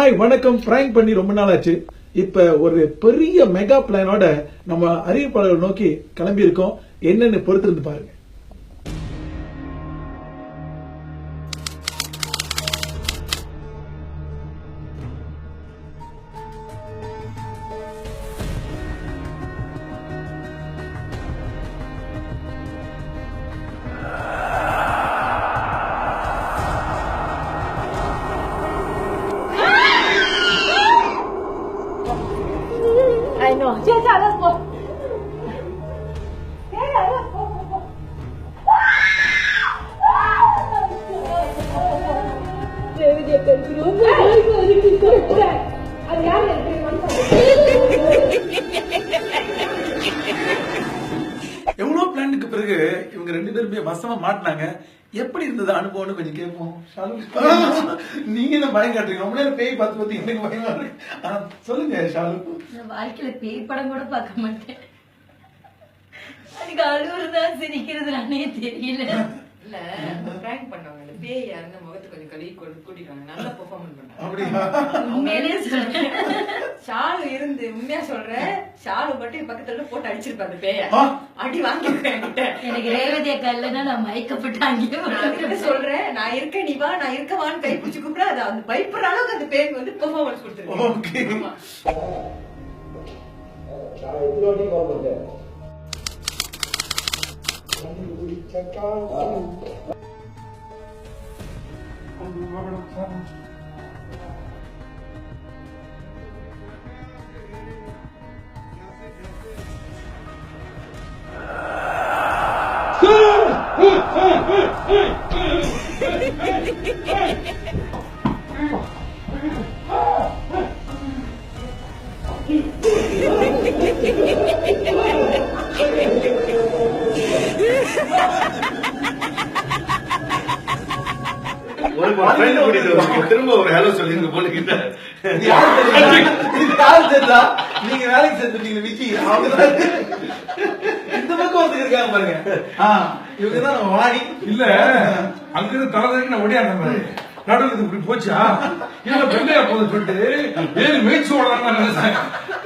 Hi வணக்கம். Prank பண்ணி ரொம்ப நாள் ஆச்சு. இப்ப ஒரு பெரிய மெகா பிளானோட நம்ம அறிவிப்பாளர்கள் நோக்கி கிளம்பி இருக்கோம். என்னன்னு பொறுத்திருந்து பாருங்க. I know，接下来我，接下来我，对不对？跟住，对，啊，两点可以完成。எவ்வளவு பிளானுக்கு பிறகு இவங்க ரெண்டு பேருமே வசமா மாட்டினாங்க. எப்படி இருந்தது அனுபவம்னு கொஞ்சம் கேட்போம். நீங்க என்ன பயம் காட்டுறீங்க? ரொம்ப நேரம் பேய் பார்த்து பார்த்து எனக்கு பயமா இருக்கு. சொல்லுங்க ஷாலு. நான் வாழ்க்கையில பேய் படம் கூட பார்க்க மாட்டேன். அதுக்கு அழுவுறதா சிரிக்கிறதுலானே தெரியல. இல்ல பிராங்க் பண்ணவங்க இந்த பேய் யாருன்னு முகத்தை கொஞ்சம் கழுவி கூட்டிட்டு வாங்க. நல்லா பெர்ஃபார்மன்ஸ் பண்ணாங்க. அப்படியா? உண்மையிலேயே சொல்றேன். ஷாலு இருந்து உண்மையா சொல்றேன், ஷாலு மட்டும் பக்கத்துல போட்டு அடிச்சிருப்பா அந்த பேய. அடி வாங்கிருக்கேன் என்கிட்ட. எனக்கு ரேவதி அக்கா இல்லைன்னா நான் மயக்கப்பட்டு அங்கேயே நான் அதுக்கிட்ட சொல்றேன், நான் இருக்கேன் நீ வா, நான் இருக்கவான்னு கை பிடிச்சு கூப்பிட அது அந்த பயப்படுற அளவுக்கு அந்த பேருக்கு வந்து பெர்ஃபார்மன்ஸ் கொடுத்துருக்கேன். ஓகே. திரும்ப ஒரு ஹலோ சொல்லிருங்க போட்டுக்கிட்ட நீங்க வேலைக்கு சேர்த்துட்டீங்க விக்கி. அவங்கதான் இந்த பக்கம் வந்து இருக்காங்க பாருங்க. இவங்கதான் நம்ம வாணி. இல்ல அங்கிருந்து தலை நான் ஒடியா மாதிரி நடுவில் இது இப்படி போச்சா இல்ல வெள்ளையா போகுது சொல்லிட்டு ஏறி மேய்ச்சி ஓடலாம் நினைச்சாங்க.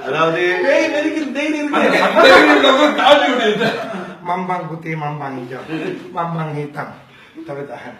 அதாவது பேய் நெருக்கி தைரியம் இருக்கு. தாண்டி விடுது Mambang putih, mambang hijau, mambang hitam. Tapi tahan.